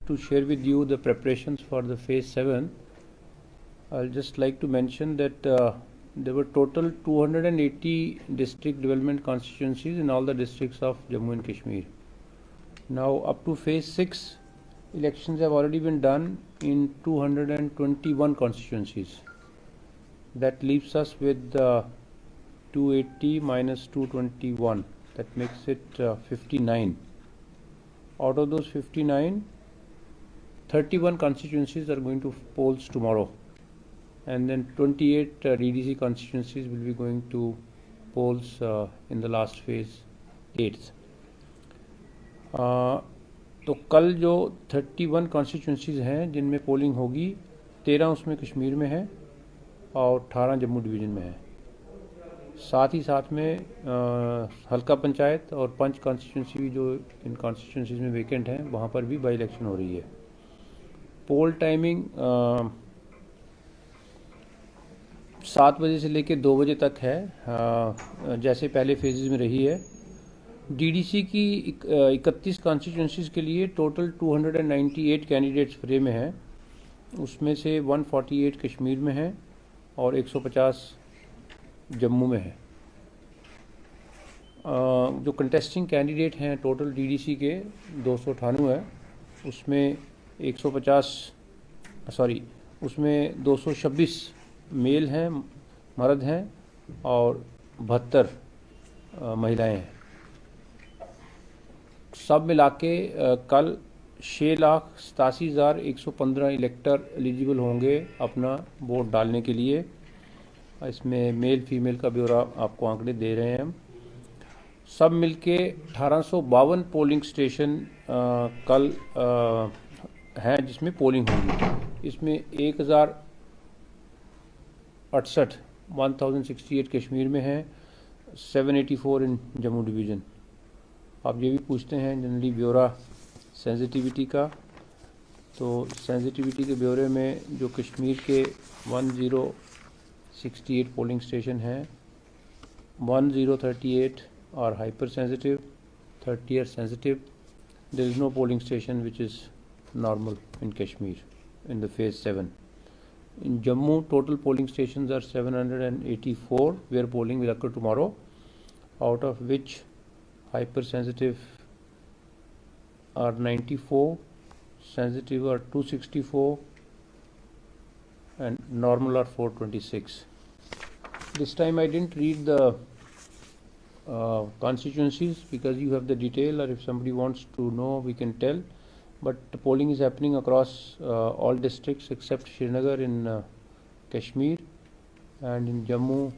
to share with you the preparations for the phase 7, I'll just like to mention that there were total 280 district development constituencies in all the districts of Jammu and Kashmir. Now up to phase 6, elections have already been done in 221 constituencies. That leaves us with 280 minus 221, that makes it 59. Out of those 59, 31 constituencies are going to polls tomorrow, and then 28 DDC constituencies will be going to polls in the last phase, 8th. तो कल जो 31 constituencies हैं जिनमें polling होगी, 13 उसमें कश्मीर में है और 18 जम्मू डिवीज़न में है। साथ ही साथ में हल्का पंचायत और पंच कॉन्स्टिट्यूंसी भी जो इन कॉन्स्टिट्यूंसीज़ में वेकेंट हैं वहाँ पर भी बाई इलेक्शन हो रही है। पोल टाइमिंग 7 बजे से लेकर 2 बजे तक है, जैसे पहले फेजेस में रही है। डीडीसी की 31 कॉन्स्टिट्यूंसीज़ के लिए टोटल 298 कैंडिडेट्स फ्रे में हैं, उसमें से 148 कश्मीर में हैं और 150 जम्मू में है। जो कंटेस्टिंग कैंडिडेट हैं टोटल डीडीसी के 298 है, उसमें 226 मेल हैं, मर्द हैं और 72 महिलाएं हैं। सब मिला के कल 6,87,115 इलेक्टर एलिजिबल होंगे अपना वोट डालने के लिए। इसमें मेल फीमेल का ब्यौरा आपको आंकड़े दे रहे हैं हम। सब मिलके 1852 पोलिंग स्टेशन कल हैं जिसमें पोलिंग होगी। इसमें 1068 कश्मीर में हैं, 784 इन जम्मू डिवीज़न। आप ये भी पूछते हैं जनरली ब्यौरा सेंसिटिविटी का, तो सेंसिटिविटी के ब्यौरे में जो कश्मीर के 1068 पोलिंग स्टेशन हैं, 1038 are hyper sensitive, 30 are sensitive. There is no polling station which is normal in Kashmir in the phase 7. In Jammu, total polling stations are 784 where polling will occur tomorrow, out of which hypersensitive are 94, sensitive are 264 and normal are 426. This time I didn't read the constituencies because you have the detail, or if somebody wants to know we can tell. But the polling is happening across all districts except Srinagar in Kashmir, and in Jammu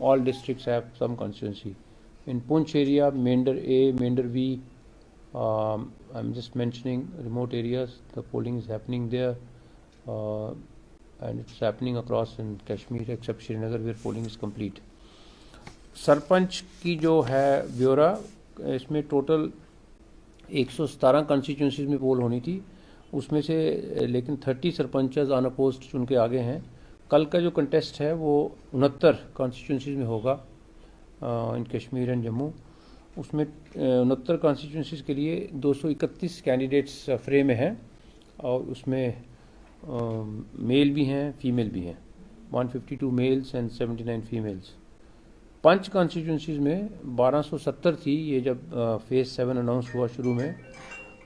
all districts have some constituency. In Poonch area, Mender A, Mender V, I'm just mentioning remote areas, the polling is happening there, and it's happening across in Kashmir except Srinagar where polling is complete. Sarpanch की जो है ब्यौरा, इसमें total 117 constituencies में पोल होनी थी, उसमें से लेकिन 30 सरपंचेस अनअपोज्ड चुन के आगे हैं। कल का जो कंटेस्ट है वो 69 कॉन्स्टिट्यूंसीज में होगा इन कश्मीर एंड जम्मू। उसमें 69 कॉन्स्टिट्यूंसीज के लिए 231 कैंडिडेट्स फ्रे में हैं और उसमें मेल भी हैं, फीमेल भी हैं, 152 males and 79 females. Panch constituencies में 1270 थी ये जब फेज़ 7 अनाउंस हुआ शुरू में,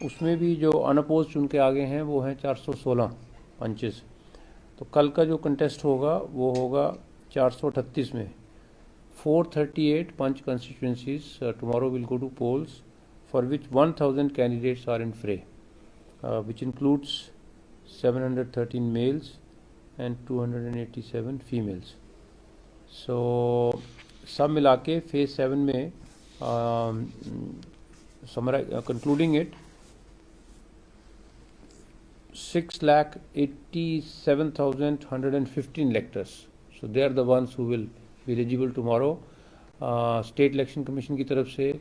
उसमें भी जो अनअपोज चुन के आगे हैं वो हैं 416 पंचेस। तो कल का जो कंटेस्ट होगा वो होगा 438 में। 438 panch constituencies tomorrow will go to polls for which 1000 candidates are in fray, which includes 713 males and 287 females. So सब मिला के फेज 7 में concluding it 6,87,115 electors. So they are the ones who will be eligible tomorrow. State election commission की तरफ से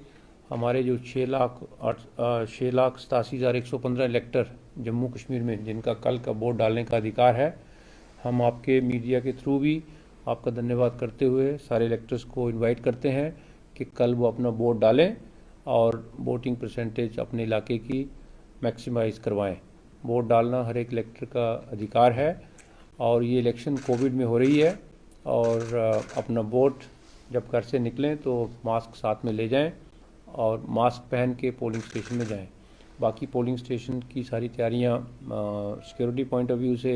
हमारे जो 6,87,115 इलेक्टर जम्मू कश्मीर में जिनका कल का वोट डालने का अधिकार है, हम आपके मीडिया के थ्रू भी आपका धन्यवाद करते हुए सारे इलेक्टर्स को इनवाइट करते हैं कि कल वो अपना वोट डालें और वोटिंग परसेंटेज अपने इलाके की मैक्सिमाइज़ करवाएं। वोट डालना हर एक इलेक्टर का अधिकार है और ये इलेक्शन कोविड में हो रही है और अपना वोट जब घर से निकलें तो मास्क साथ में ले जाएं और मास्क पहन के पोलिंग स्टेशन में जाएं। बाकी पोलिंग स्टेशन की सारी तैयारियां सिक्योरिटी पॉइंट ऑफ व्यू से,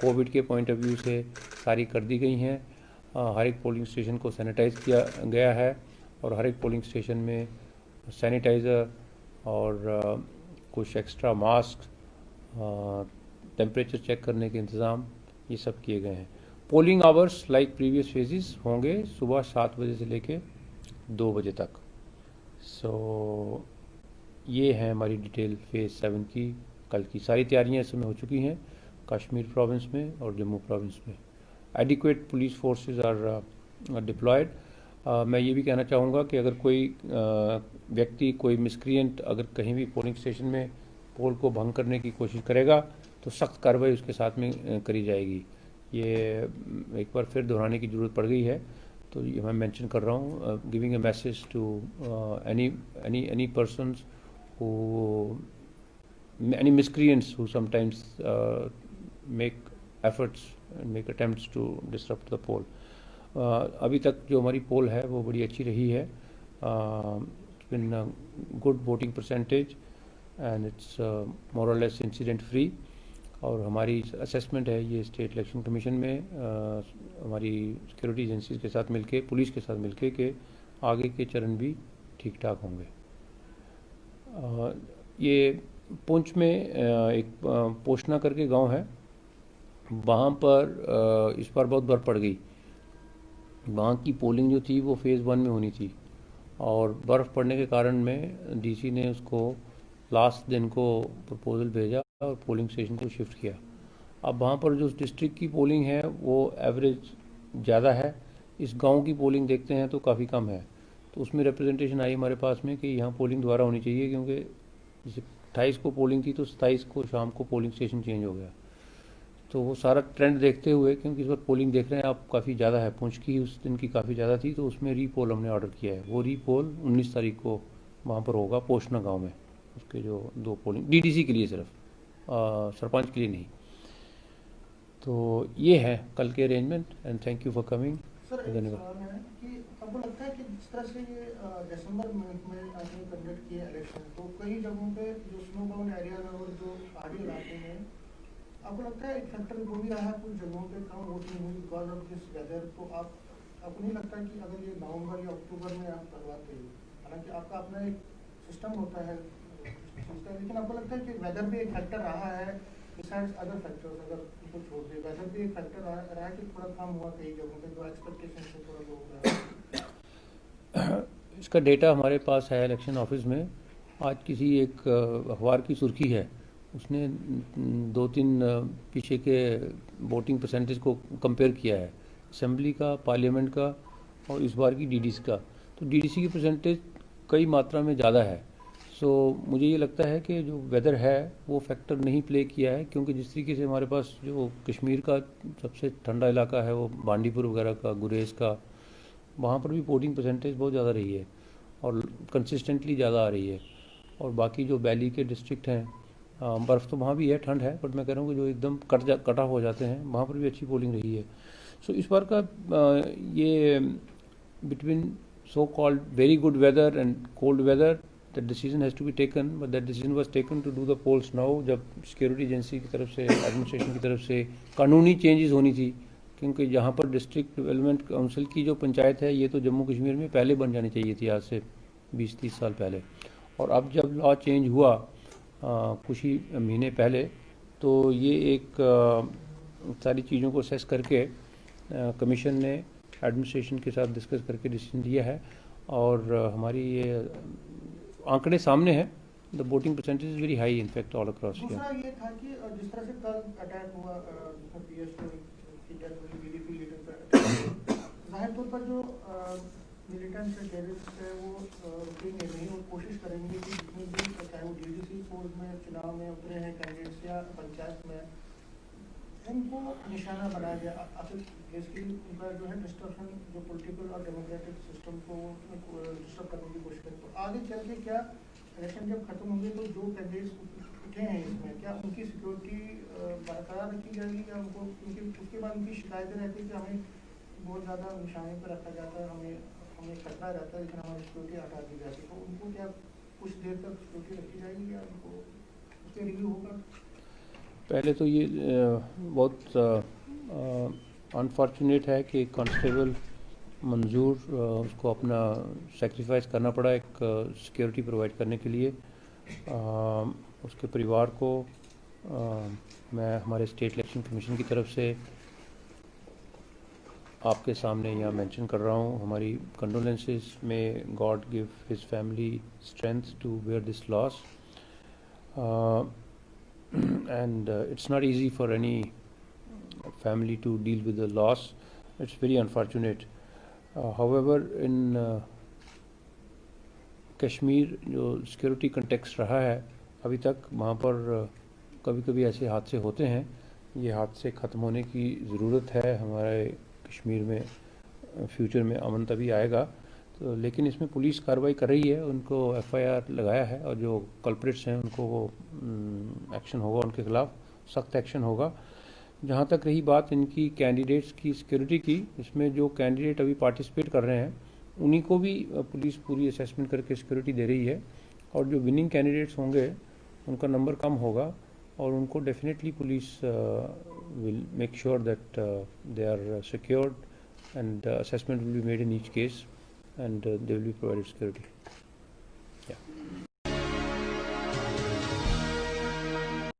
कोविड के पॉइंट ऑफ व्यू से सारी कर दी गई हैं। हर एक पोलिंग स्टेशन को सैनिटाइज़ किया गया है और हर एक पोलिंग स्टेशन में सैनिटाइज़र और कुछ एक्स्ट्रा मास्क, टेम्परेचर चेक करने के इंतज़ाम ये सब किए गए हैं। Polling hours like previous phases होंगे सुबह 7 बजे से लेके 2 बजे तक। सो ये है हमारी डिटेल फेज़ 7 की कल की सारी तैयारियां इस समय हो चुकी हैं कश्मीर प्रोविंस में और जम्मू प्रोविंस में। Adequate police forces are deployed. मैं ये भी कहना चाहूँगा कि अगर कोई व्यक्ति, कोई मिसक्रिएंट अगर कहीं भी पोलिंग स्टेशन में पोल को भंग करने की कोशिश करेगा तो सख्त कार्रवाई उसके साथ में करी जाएगी। ये एक बार फिर दोहराने की ज़रूरत पड़ गई है तो ये मैं मेंशन कर रहा हूँ, giving a message to any persons who any miscreants who sometimes make efforts and make attempts to disrupt the poll. अभी तक जो हमारी पोल है वो बड़ी अच्छी रही है। It's been a good voting percentage and it's more or less incident free। और हमारी असेसमेंट है ये स्टेट इलेक्शन कमीशन में हमारी सिक्योरिटी एजेंसीज के साथ मिलके, पुलिस के साथ मिलके के आगे के चरण भी ठीक ठाक होंगे। ये पुंछ में एक पोशना करके गांव है, वहाँ पर इस बार बहुत बर्फ़ पड़ गई। वहाँ की पोलिंग जो थी वो फेज़ 1 में होनी थी और बर्फ़ पड़ने के कारण में डीसी ने उसको लास्ट दिन को प्रपोजल भेजा और पोलिंग स्टेशन को शिफ्ट किया। अब वहाँ पर जो डिस्ट्रिक्ट की पोलिंग है वो एवरेज ज़्यादा है, इस गांव की पोलिंग देखते हैं तो काफ़ी कम है। तो उसमें रिप्रेजेंटेशन आई हमारे पास में कि यहाँ पोलिंग दोबारा होनी चाहिए, क्योंकि जैसे 28 को पोलिंग थी तो 27 को शाम को पोलिंग स्टेशन चेंज हो गया। तो वो सारा ट्रेंड देखते हुए, क्योंकि इस बार पोलिंग देख रहे हैं आप काफ़ी ज़्यादा है, पुंछ की उस दिन की काफ़ी ज़्यादा थी, तो उसमें रीपोल हमने ऑर्डर किया है। वो रीपोल 19 तारीख को वहाँ पर होगा पोशना गांव में। उसके जो 2 पोलिंग डीडीसी के लिए सिर्फ, सरपंच के लिए नहीं। तो ये है कल के arrangement and thank you for coming. धन्यवाद। आपको लगता है कि जिस तरह से ये दिसंबर में आपने कंडक्ट किया इलेक्शन, तो कई जगहों पे जो स्नो बाउंड एरिया और जो पहाड़ी इलाके हैं, आपको लगता है एक फैक्टर वो भी रहा है कुछ जगहों पे कम वोटिंग हुई बिकॉज ऑफ दिस वेदर? तो आपको नहीं लगता कि अगर ये नवंबर या अक्टूबर में आप करवाते हैं, हालांकि आपका अपना एक सिस्टम होता है, लेकिन आपको लगता है कि वेदर भी एक फैक्टर रहा है बिसाइड्स अदर फैक्टर्स? अगर उनको छोड़ दे, वेदर भी एक फैक्टर रहा है कि थोड़ा कम हुआ कई जगहों पे, जो एक्सपेक्टेशन से थोड़ा लो हो रहा? इसका डेटा हमारे पास है इलेक्शन ऑफिस में। आज किसी एक अखबार की सुर्खी है, उसने 2-3 पीछे के वोटिंग परसेंटेज को कंपेयर किया है, असेंबली का, पार्लियामेंट का और इस बार की डीडीसी का। तो डीडीसी की परसेंटेज कई मात्रा में ज़्यादा है। सो मुझे ये लगता है कि जो वेदर है वो फैक्टर नहीं प्ले किया है, क्योंकि जिस तरीके से हमारे पास जो कश्मीर का सबसे ठंडा इलाका है वो बांडीपुर वगैरह का, गुरेज का, वहाँ पर भी वोटिंग परसेंटेज बहुत ज़्यादा रही है और कंसिस्टेंटली ज़्यादा आ रही है। और बाकी जो वैली के डिस्ट्रिक्ट हैं, बर्फ़ तो वहाँ भी है, ठंड है, बट मैं कह रहा हूँ कि जो एकदम कट ऑफ हो जाते हैं वहाँ पर भी अच्छी पोलिंग रही है। सो इस बार का ये between so called very good weather and cold weather, that decision has to be taken, but that decision was taken to do the polls now, जब सिक्योरिटी एजेंसी की तरफ से, एडमिनिस्ट्रेशन की तरफ से कानूनी चेंजेस होनी थी। क्योंकि जहाँ पर डिस्ट्रिक्ट डेवलपमेंट काउंसिल की जो पंचायत है ये तो जम्मू कश्मीर में पहले बन जानी चाहिए थी, आज से 20-30 साल पहले। और अब जब लॉ चेंज हुआ कुछ ही महीने पहले, तो ये एक सारी चीज़ों को असेस करके कमीशन ने एडमिनिस्ट्रेशन के साथ डिस्कस करके डिसीजन दिया है और हमारी ये आंकड़े सामने हैं। The voting percentage is very high in fact all across. दूसरा ये था कि जिस तरह से कल अटैक हुआ, बीजेपी लीडर पर, जाहिर तौर पर जो मिलिटेंट्स है, टेररिस्ट है, वो रुकेंगे नहीं और कोशिश करेंगे कि जितने भी, चाहे वो डीडीसी फोर्स में चुनाव में उतरे हैं कैंडिडेट्स या पंचायत में, इनको निशाना बनाया गया। बेसिकली उनका जो है डिस्ट्रक्शन, जो पॉलिटिकल और डेमोक्रेटिक सिस्टम को डिस्टर्ब करने की कोशिश करें। तो आज आगे चल के क्या इलेक्शन जब खत्म होंगे तो जो कैंडिडेट्स उठे हैं इसमें क्या उनकी सिक्योरिटी बरकरार रखी जाएगी या उनको उनकी उसके बाद उनकी शिकायतें रहती है कि हमें बहुत ज़्यादा निशाने पर रखा जाता है, हमें खतरा रहता है लेकिन हमारी सिक्योरिटी हटा दी जाती है, तो उनको क्या कुछ देर तक सिक्योरिटी रखी जाएगी या उनको उसके रिव्यू होगा? पहले तो ये बहुत अनफॉर्चुनेट है कि कांस्टेबल मंजूर उसको अपना सेक्रीफाइस करना पड़ा एक सिक्योरिटी प्रोवाइड करने के लिए। उसके परिवार को मैं हमारे स्टेट इलेक्शन कमीशन की तरफ से आपके सामने यहाँ मेंशन कर रहा हूँ हमारी condolences may God give his family strength to bear this loss and it's not easy for any family to deal with the loss. It's very unfortunate. However, in Kashmir जो सिक्योरिटी कंटेक्स्ट रहा है अभी तक वहाँ पर कभी कभी ऐसे हादसे होते हैं। ये हादसे ख़त्म होने की ज़रूरत है हमारे कश्मीर में। फ्यूचर में अमन तभी आएगा। तो लेकिन इसमें पुलिस कार्रवाई कर रही है, उनको एफआईआर लगाया है और जो कल्प्रिट्स हैं उनको वो एक्शन होगा, उनके खिलाफ सख्त एक्शन होगा। जहाँ तक रही बात इनकी कैंडिडेट्स की सिक्योरिटी की, इसमें जो कैंडिडेट अभी पार्टिसिपेट कर रहे हैं उन्हीं को भी पुलिस पूरी असेसमेंट करके सिक्योरिटी दे रही है और जो विनिंग कैंडिडेट्स होंगे उनका नंबर कम होगा और उनको definitely police will make sure that they are secured and assessment will be made in each case and they will be provided security. Yeah.